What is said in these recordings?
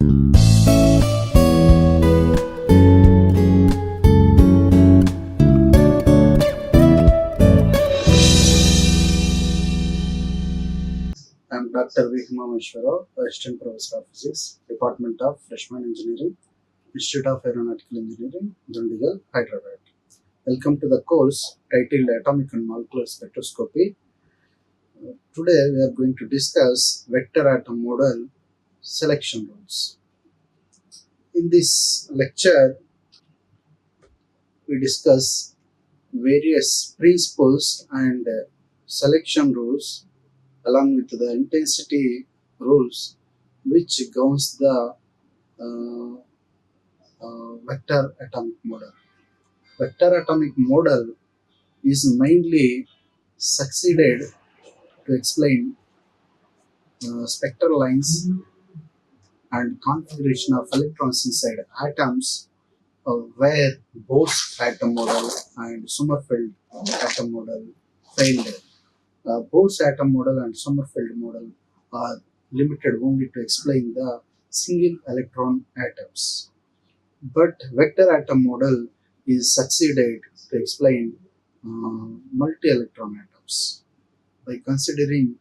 I'm Dr. Vemula Himamaheswara Rao, Assistant Professor of Physics, Department of Freshman Engineering, Institute of Aeronautical Engineering, Dundigal, Hyderabad. Welcome to the course titled Atomic and Molecular Spectroscopy. Today we are going to discuss vector atom model selection rules. In this lecture, we discuss various principles and selection rules along with the intensity rules which governs the vector atomic model. Vector atomic model is mainly succeeded to explain spectral lines and configuration of electrons inside atoms where Bose atom model and Sommerfeld atom model failed. Bose atom model and Sommerfeld model are limited only to explain the single electron atoms. But vector atom model is succeeded to explain multi-electron atoms by considering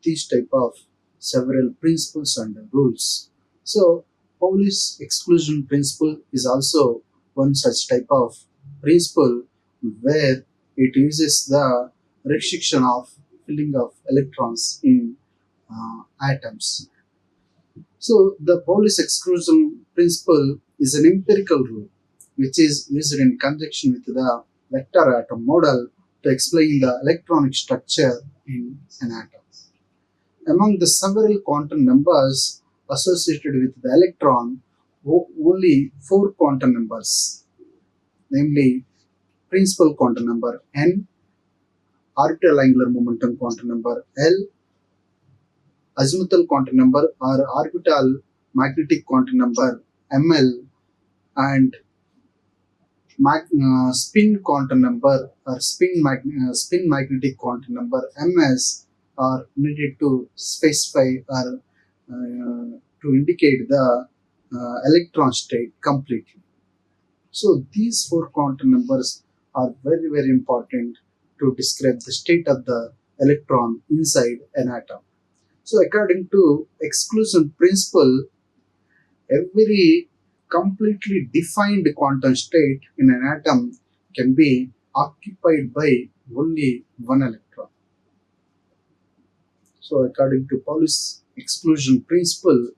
these type of several principles and rules. So Pauli's exclusion principle is also one such type of principle where it uses the restriction of filling of electrons in atoms. So the Pauli's exclusion principle is an empirical rule which is used in conjunction with the vector atom model to explain the electronic structure in an atom. Among the several quantum numbers associated with the electron, only 4 quantum numbers, namely principal quantum number n, orbital angular momentum quantum number L, azimuthal quantum number or orbital magnetic quantum number ml, and spin quantum number or spin magnetic quantum number ms are needed to specify or to indicate the electron state completely. So these 4 quantum numbers are very, very important to describe the state of the electron inside an atom. So according to exclusion principle, every completely defined quantum state in an atom can be occupied by only one electron. So according to Pauli's exclusion principle,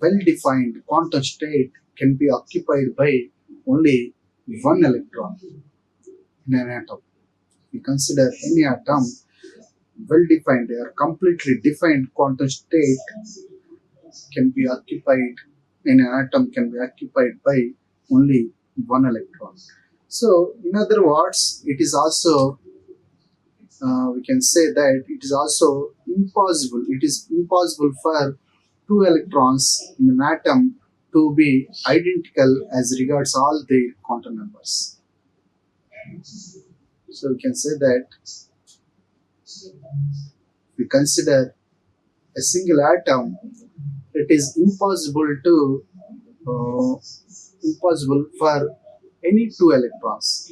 well-defined quantum state can be occupied by only one electron in an atom. We consider any atom well-defined or completely defined quantum state can be occupied in an atom can be occupied by only one electron. So in other words, it is also we can say that it is also impossible. It is impossible for 2 electrons in an atom to be identical as regards all their quantum numbers. So we can say that we consider a single atom, it is impossible for any 2 electrons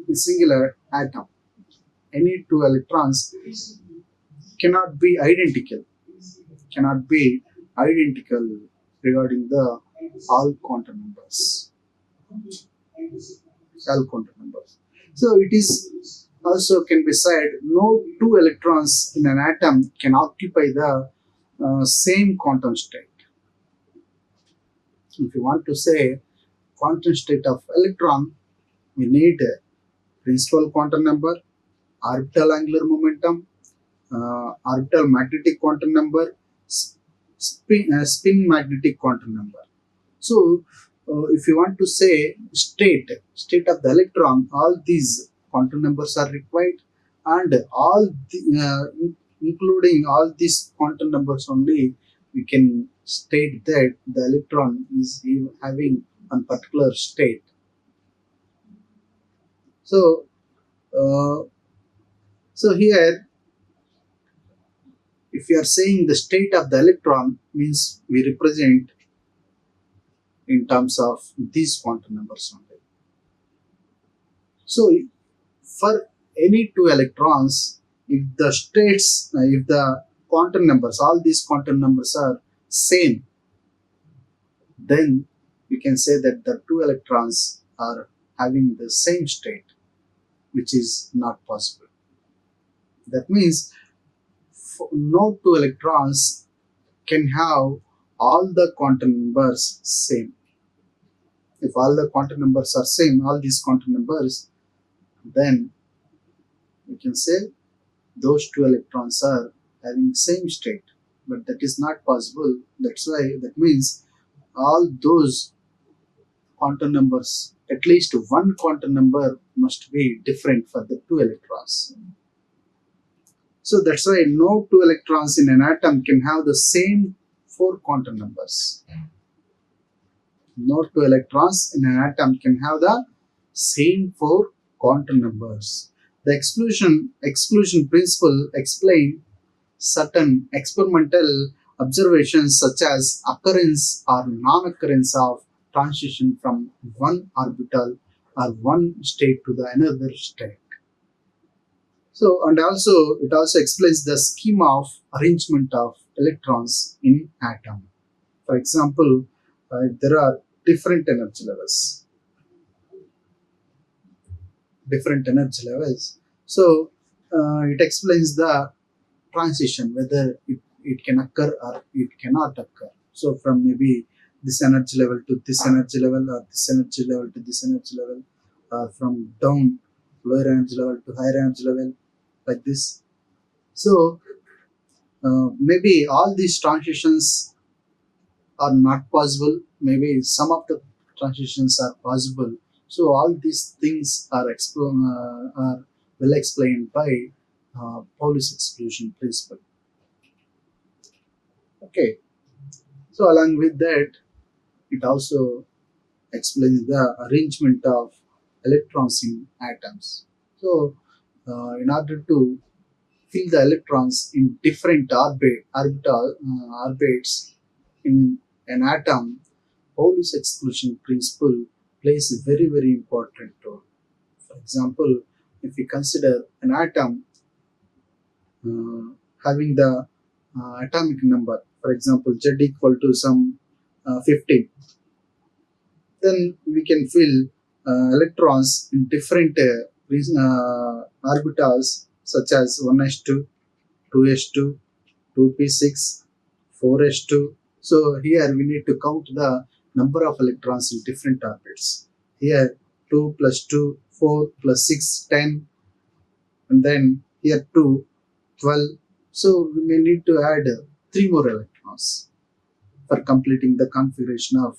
in singular atom. Any 2 electrons cannot be identical regarding the all quantum numbers. So it is also can be said no 2 electrons in an atom can occupy the same quantum state. If you want to say quantum state of electron, we need a principal quantum number, orbital angular momentum, orbital magnetic quantum number, spin magnetic quantum number. So if you want to say state of the electron, all these quantum numbers are required, and including all these quantum numbers only, we can state that the electron is having a particular state. So here, if you are saying the state of the electron, means we represent in terms of these quantum numbers only. So for any two electrons, if the states, if the quantum numbers, all these quantum numbers are same, then we can say that the two electrons are having the same state, which is not possible. That means no two electrons can have all the quantum numbers same. If all the quantum numbers are same, all these quantum numbers, then we can say those two electrons are having same state. But that is not possible. That's why, that means all those quantum numbers, at least one quantum number must be different for the two electrons. So that's why no two electrons in an atom can have the same four quantum numbers. No two electrons in an atom can have the same four quantum numbers. The exclusion principle explains certain experimental observations such as occurrence or non-occurrence of transition from one orbital or one state to the another state. So, and also it also explains the schema of arrangement of electrons in atom. For example, there are different energy levels. So it explains the transition, whether it can occur or it cannot occur. So from maybe this energy level to this energy level, or this energy level to this energy level, or from down lower energy level to higher energy level, like this. So maybe all these transitions are not possible. Maybe some of the transitions are possible. So all these things are well explained by Pauli's exclusion principle. Okay. So along with that, it also explains the arrangement of electrons in atoms. So in order to fill the electrons in different orbits in an atom, Pauli's exclusion principle plays a very, very important role. For example, if we consider an atom uh, having the atomic number, for example, Z equal to some 15, then we can fill electrons in different orbitals such as 1s2, 2s2, 2p6, 4s2. So here we need to count the number of electrons in different orbits. Here 2 plus 2, 4 plus 6, 10, and then here 2, 12. So we may need to add 3 more electrons for completing the configuration of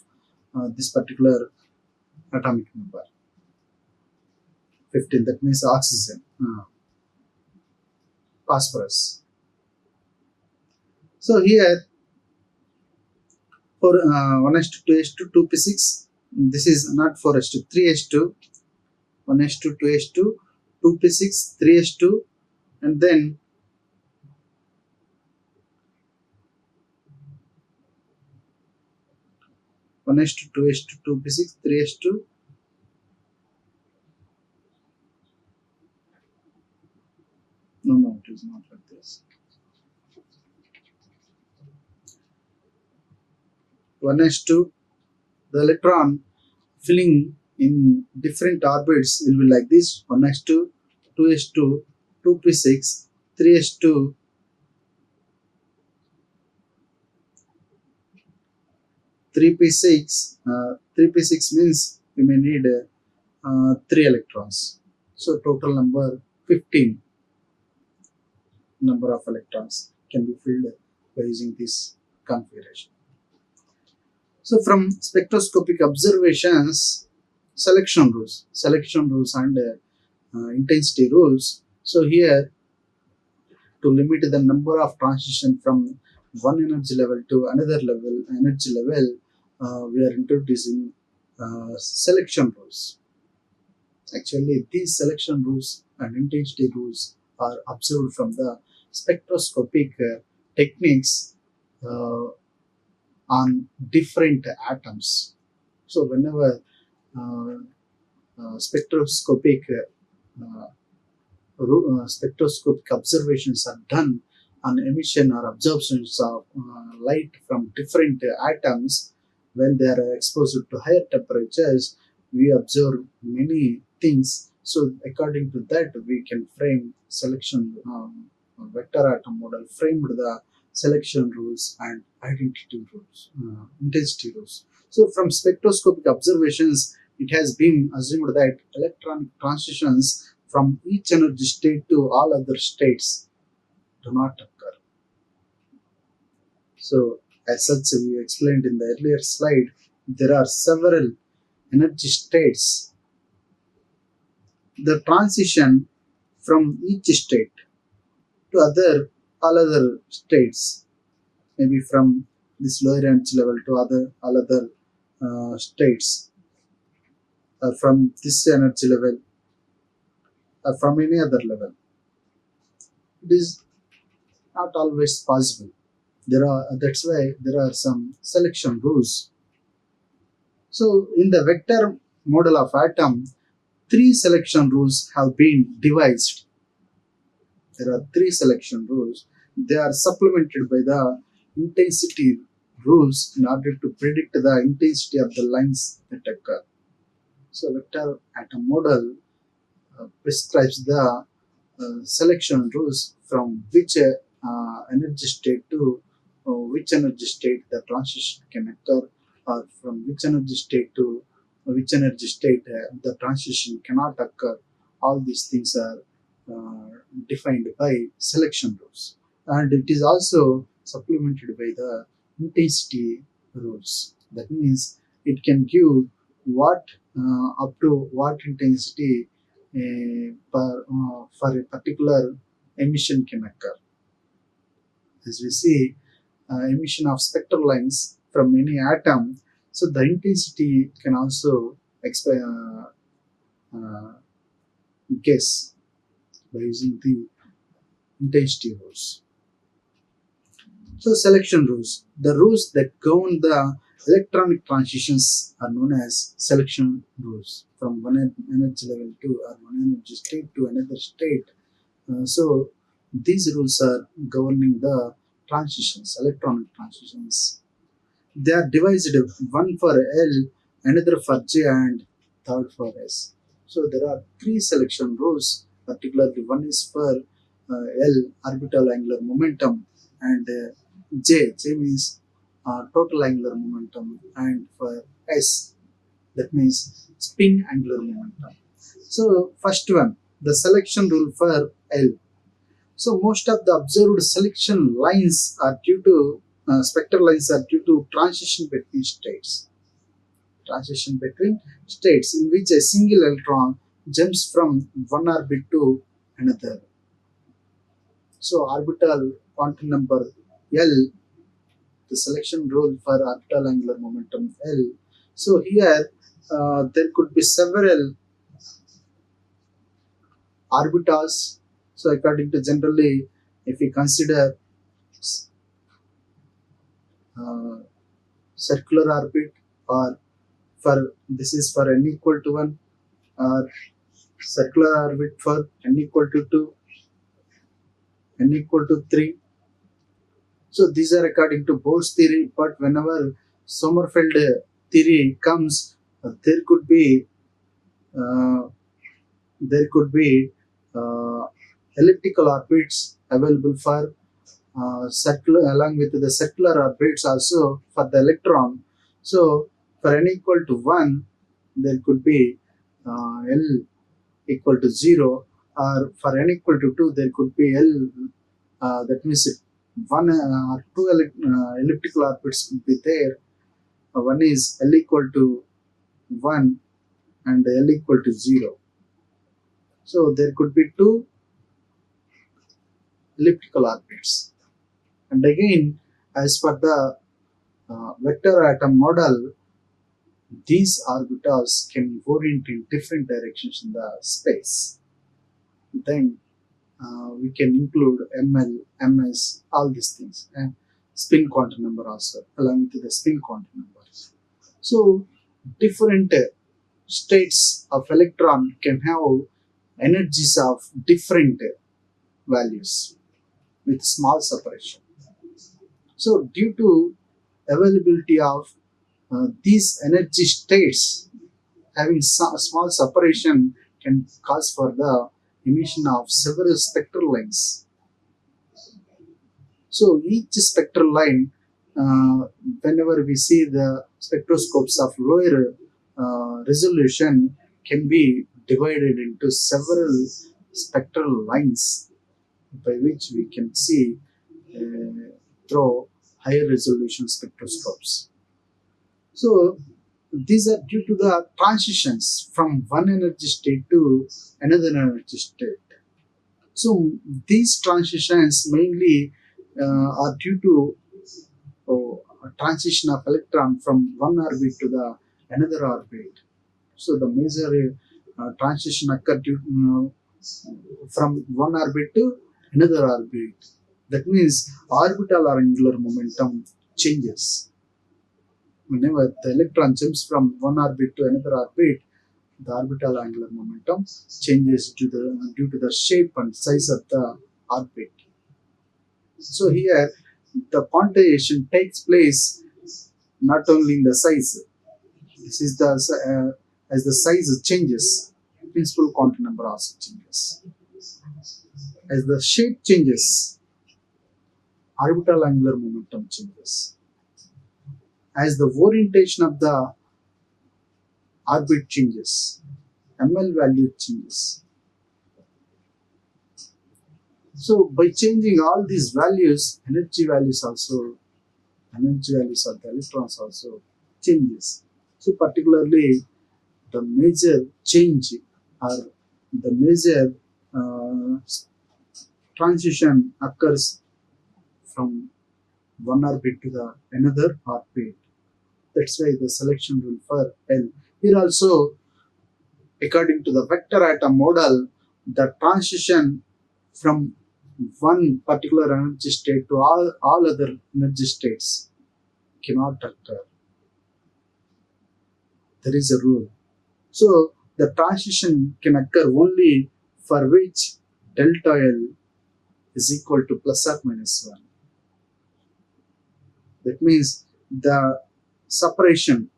this particular atomic number. 15, that means oxygen, phosphorus. So here for 1s2, 2s2, 2p6, this is not 4s2, 3s2, 1s2, 2s2, 2p6, 3s2, and then 1s2, 2s2, 2p6, 3s2, no, it is not like this. 1s2, the electron filling in different orbits will be like this: 1s2, 2s2, 2p6, 3s2, 3p6. 3p6 means we may need 3 electrons. So total number 15 number of electrons can be filled by using this configuration. So from spectroscopic observations, selection rules and intensity rules. So here, to limit the number of transition from one energy level to another energy level, we are introducing selection rules. Actually, these selection rules and intensity rules are observed from the spectroscopic techniques uh, on different atoms. So whenever uh, spectroscopic spectroscopic observations are done on emission or absorptions of light from different atoms, when they are exposed to higher temperatures, we observe many things. So according to that, we can frame selection vector atom model framed the selection rules and identity rules, intensity rules. So from spectroscopic observations, it has been assumed that electronic transitions from each energy state to all other states do not occur. So, as such, we explained in the earlier slide, there are several energy states. The transition from each state to all other states, maybe from this lower energy level to all other states, from this energy level, from any other level, it is not always possible. That's why there are some selection rules. So in the vector model of atom, three selection rules have been devised. There are three selection rules. They are supplemented by the intensity rules in order to predict the intensity of the lines that occur. So vector atom model prescribes the selection rules from which energy state to which energy state the transition can occur, or from which energy state to which energy state the transition cannot occur. All these things are defined by selection rules, and it is also supplemented by the intensity rules. That means it can give what up to what intensity for a particular emission can occur. As we see, emission of spectral lines from any atom, so the intensity can also uh, guess by using the intensity rules. So selection rules. The rules that govern the electronic transitions are known as selection rules from one energy level to or one energy state to another state. So these rules are governing the transitions, electronic transitions. They are divided, one for L, another for J, and third for S. So there are three selection rules, particularly one is for L, orbital angular momentum, and J means total angular momentum, and for S, that means spin angular momentum. So first one, the selection rule for L. So most of the observed selection lines are due to spectral lines are due to transition between states. Transition between states in which a single electron jumps from one orbit to another. So orbital quantum number L, the selection rule for orbital angular momentum L. So here there could be several orbitals. So according to generally, if we consider uh, circular orbit, or for this is for n equal to 1, or circular orbit for n equal to 2, n equal to 3. So these are according to Bohr's theory, but whenever Sommerfeld theory comes, there could be uh, there could be uh, elliptical orbits available for circular, along with the circular orbits also for the electron. So for n equal to 1, there could be L equal to 0, or for n equal to 2, there could be L, that means one or two elliptical orbits could be there. One is L equal to 1 and L equal to 0. So there could be two elliptical orbits. And again, as per the vector atom model, these orbitals can orient in different directions in the space. Then we can include ml, ms, all these things, and spin quantum number also along with the spin quantum numbers. So different states of electron can have energies of different values with small separation. So due to availability of these energy states, having small separation can cause for the emission of several spectral lines. So each spectral line, whenever we see the spectroscopes of lower resolution, can be divided into several spectral lines by which we can see through higher resolution spectroscopes. So these are due to the transitions from one energy state to another energy state. So these transitions mainly are due to a transition of electron from one orbit to the another orbit. So the major transition occur from one orbit to another orbit. That means orbital or angular momentum changes. Whenever the electron jumps from one orbit to another orbit, the orbital angular momentum changes due to the shape and size of the orbit. So here, the quantization takes place not only in the size. This is the as the size changes, principal quantum number also changes. As the shape changes, orbital angular momentum changes. As the orientation of the orbit changes, ML value changes. So by changing all these values, energy values of the electrons also changes. So particularly the major change or the major transition occurs from one orbit to the another orbit. That's why the selection rule for L. Here also, according to the vector atom model, the transition from one particular energy state to all other energy states cannot occur. There is a rule. So the transition can occur only for which delta L is equal to plus or minus 1. That means the separation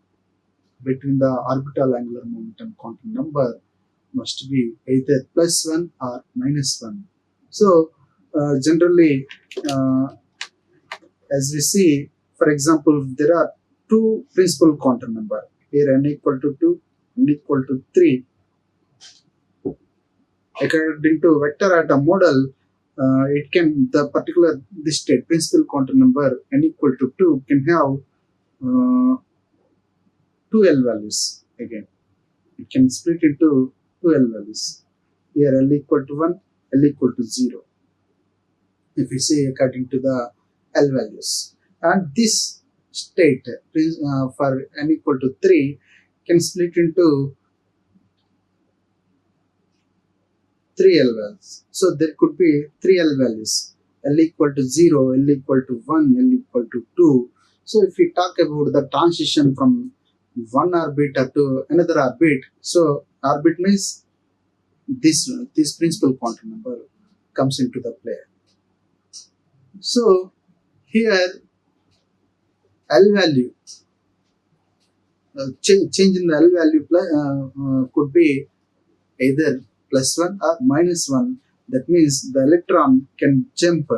between the orbital angular momentum quantum number must be either plus 1 or minus 1. So generally, as we see, for example, there are two principal quantum number. Here n equal to 2, n equal to 3. According to vector atom model, it can the particular this state principal quantum number n equal to 2 can have two L values again. It can split into two L values. Here L equal to 1, L equal to 0. If we say according to the L values. And this state for n equal to 3 can split into 3 L values. So there could be 3 L values. L equal to 0, L equal to 1, L equal to 2. So if we talk about the transition from one orbit to another orbit, so orbit means this principal quantum number comes into the play. So here L value change in the L value could be either plus 1 or minus 1. That means the electron can jump.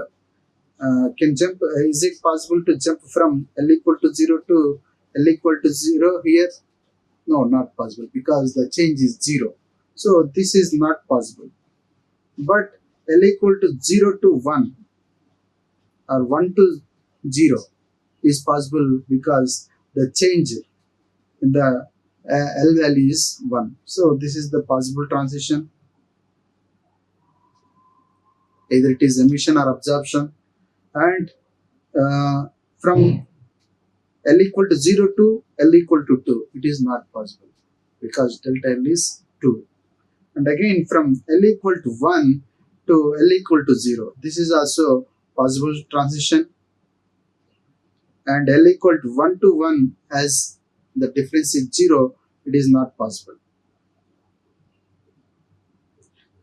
Is it possible to jump from L equal to 0 to L equal to 0 here? No, not possible because the change is 0. So this is not possible. But L equal to 0 to 1 or 1 to 0 is possible because the change in the L value is 1. So this is the possible transition. Either it is emission or absorption. And from L equal to 0 to L equal to 2, it is not possible because delta L is 2. And again from L equal to 1 to L equal to 0. This is also possible transition. And L equal to 1 to 1 as the difference is 0, it is not possible.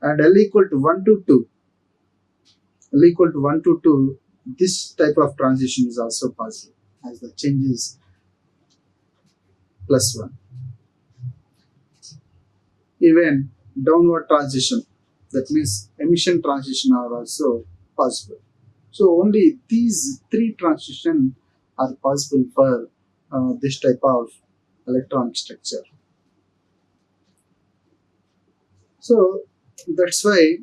And L equal to 1 to 2, L equal to 1 to 2, this type of transition is also possible as the change is +1. Even downward transition, that means emission transition, are also possible. So only these three transitions are possible for this type of electronic structure. So that's why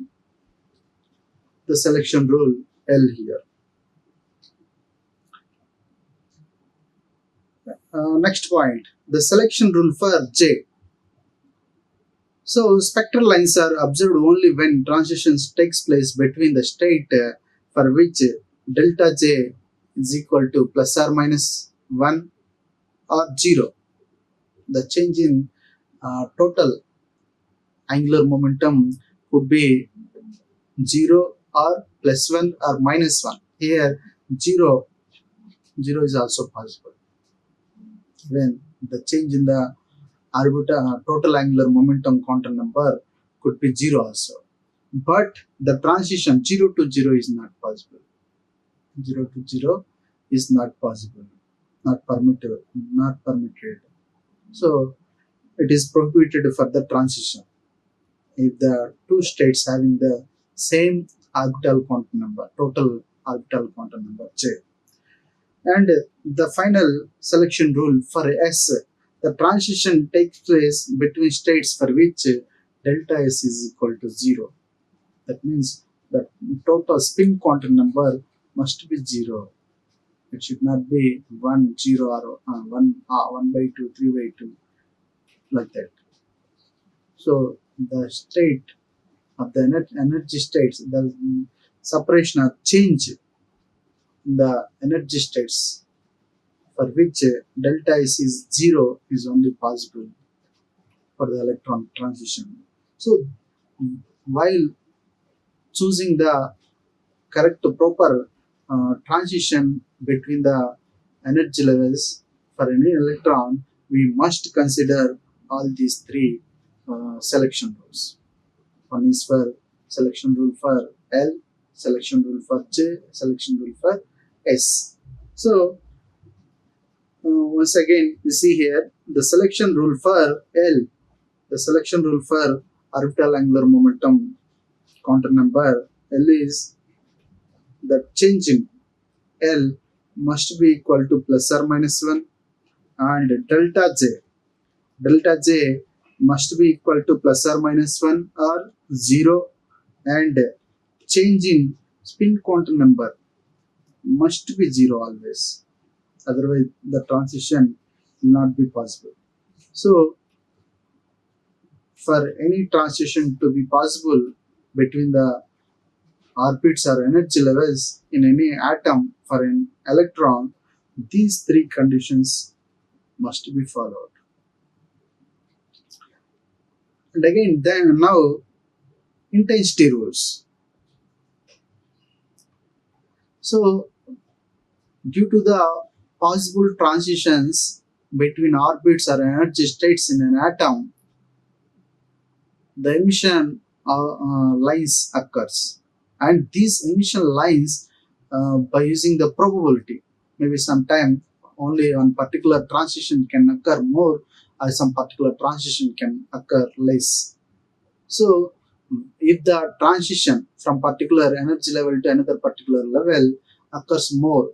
the selection rule L here. Next point, the selection rule for J. So spectral lines are observed only when transitions takes place between the state for which delta J is equal to ±1 or 0. The change in total angular momentum could be 0 or +1 or -1. Here 0 is also possible when the change in the total angular momentum quantum number could be 0 also. But the transition 0 to 0 is not possible. 0 to 0 is not possible, not permitted. So it is prohibited for the transition if the two states having the same orbital quantum number, total orbital quantum number J. And the final selection rule for S, the transition takes place between states for which delta S is equal to 0. That means the total spin quantum number must be 0. It should not be 1, 0 or 1 by 2, 3 by 2, like that. So the state of the energy states, the separation or change in the energy states for which delta S is 0 is only possible for the electron transition. So while choosing the correct proper transition between the energy levels for any electron, we must consider all these three selection rules. One is for selection rule for L, selection rule for J, selection rule for S. So once again, you see here the selection rule for L, the selection rule for orbital angular momentum quantum number L is the change in L must be equal to ±1, and delta J must be equal to ±1 or 0, and change in spin quantum number must be 0 always, otherwise the transition will not be possible. So for any transition to be possible between the orbits or energy levels in any atom for an electron, these three conditions must be followed. And again, then now intensity rules. So due to the possible transitions between orbits or energy states in an atom, the emission lines occurs, and these emission lines by using the probability, maybe sometime only one particular transition can occur more or some particular transition can occur less. So if the transition from particular energy level to another particular level occurs more,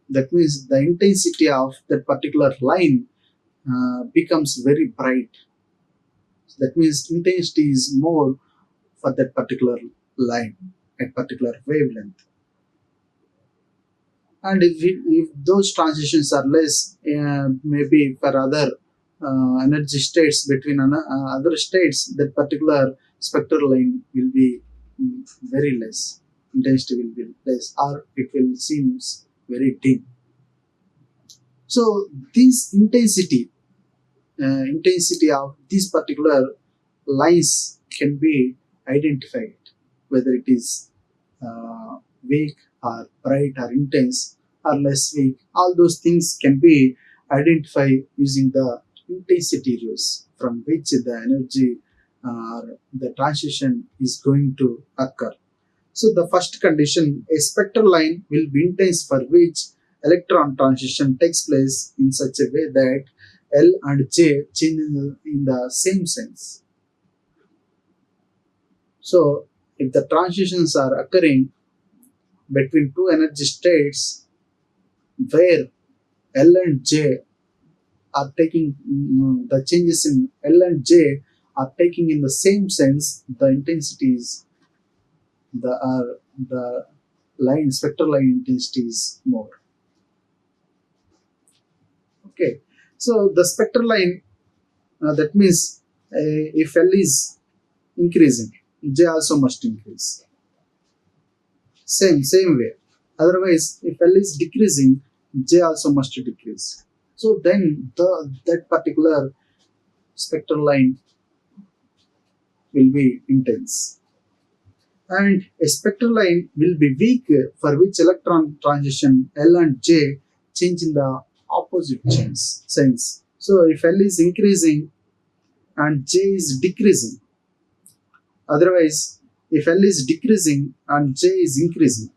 that means the intensity of that particular line becomes very bright. That means intensity is more for that particular line at particular wavelength. And if those transitions are less, maybe for other energy states between other states, that particular spectral line will be very less. Intensity will be less, or it will seem very dim. So this intensity of these particular lines can be identified. whether it is weak or bright or intense or less weak. All those things can be identified using the intensity rules from which the energy or the transition is going to occur. So the first condition, a spectral line will be intense for which electron transition takes place in such a way that L and J change in the same sense. So if the transitions are occurring between two energy states where L and J are taking the changes in L and J are taking in the same sense, the intensities the line spectral line intensity is more. Okay, so the spectral line that means if L is increasing, J also must increase. Same way. Otherwise, if L is decreasing, J also must decrease. So then that particular spectral line will be intense. And a spectral line will be weak for which electron transition L and J change in the opposite sense. So if L is increasing and J is decreasing, otherwise if L is decreasing and J is increasing,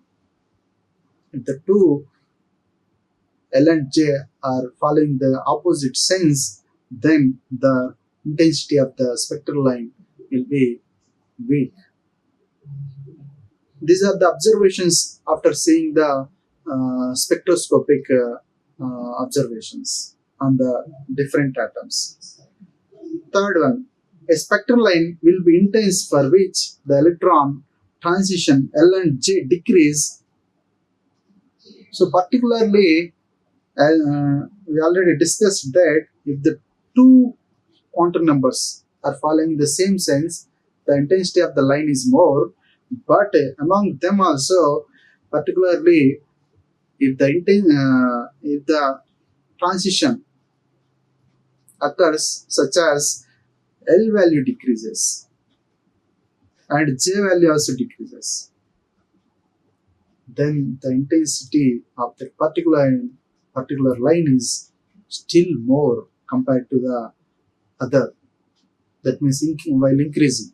if the two L and J are following the opposite sense, then the intensity of the spectral line will be weak. These are the observations after seeing the spectroscopic observations on the different atoms. Third one, a spectral line will be intense for which the electron transition L and J decrease. So particularly, we already discussed that if the two quantum numbers are following the same sense, the intensity of the line is more. But among them also, particularly if the transition occurs such as L value decreases and J value also decreases, then the intensity of that particular line is still more compared to the other. That means while increasing.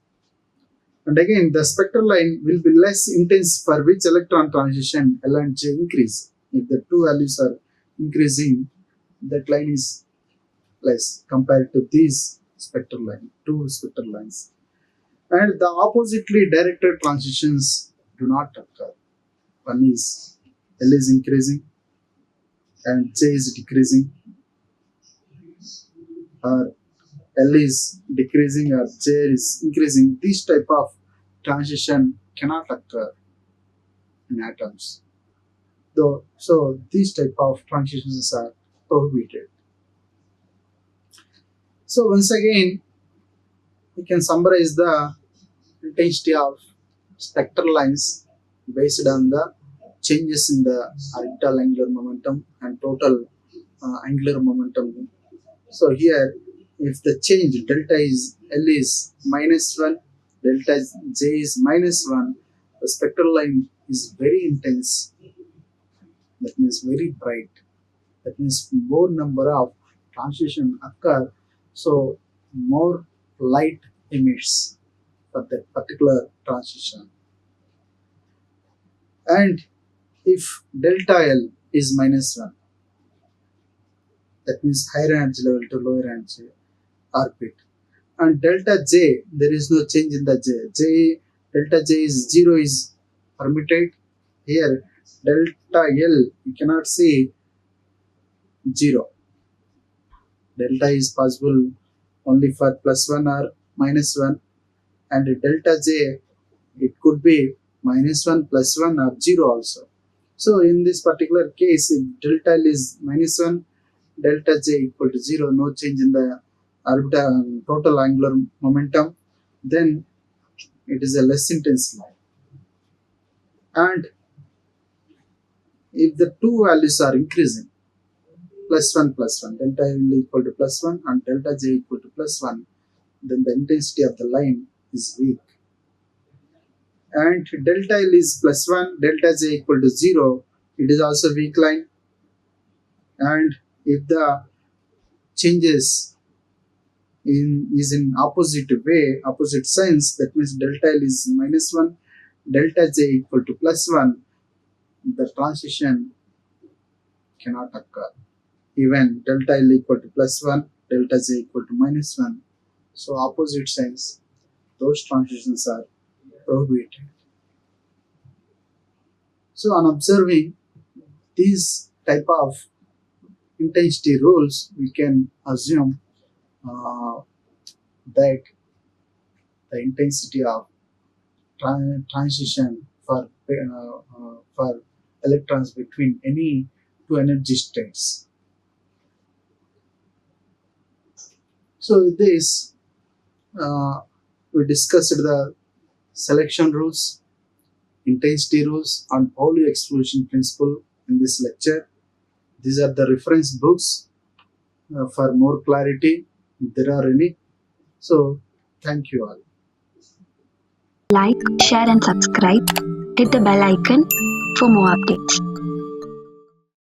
And again, the spectral line will be less intense for which electron transition L and J increase. If the two values are increasing, that line is less compared to these two spectral lines. And the oppositely directed transitions do not occur. One is L is increasing and J is decreasing, or L is decreasing or J is increasing. This type of transition cannot occur in atoms. So these type of transitions are prohibited. So once again, we can summarize the intensity of spectral lines based on the changes in the orbital angular momentum and total angular momentum. So here, if the change delta is L is -1, delta J is -1, the spectral line is very intense. That means very bright. That means more number of transition occur, so more light emits for that particular transition. And if delta L is -1, that means higher energy level to lower energy orbit. And delta J, there is no change in the delta J is 0 is permitted. Here, delta L, you cannot see 0. Delta is possible only for +1 or -1, and delta J, it could be -1, +1 or 0 also. So in this particular case, if delta L is -1, delta J equal to 0, no change in the orbital total angular momentum, then it is a less intense line. And if the two values are increasing, +1, delta L equal to +1 and delta J equal to +1, then the intensity of the line is weak. and delta L is plus 1, delta J equal to 0, it is also weak line. And if the changes in opposite way, opposite signs, that means delta L is minus 1, delta J equal to plus 1, the transition cannot occur. Even delta L equal to plus 1, delta J equal to minus 1. So opposite signs, those transitions are prohibited. So on observing these type of intensity rules, we can assume that the intensity of transition for electrons between any two energy states. So with this, we discussed the selection rules, intensity rules, and Pauli exclusion principle in this lecture. These are the reference books for more clarity, if there are any. So thank you all. Like, share and subscribe. Hit the bell icon for more updates.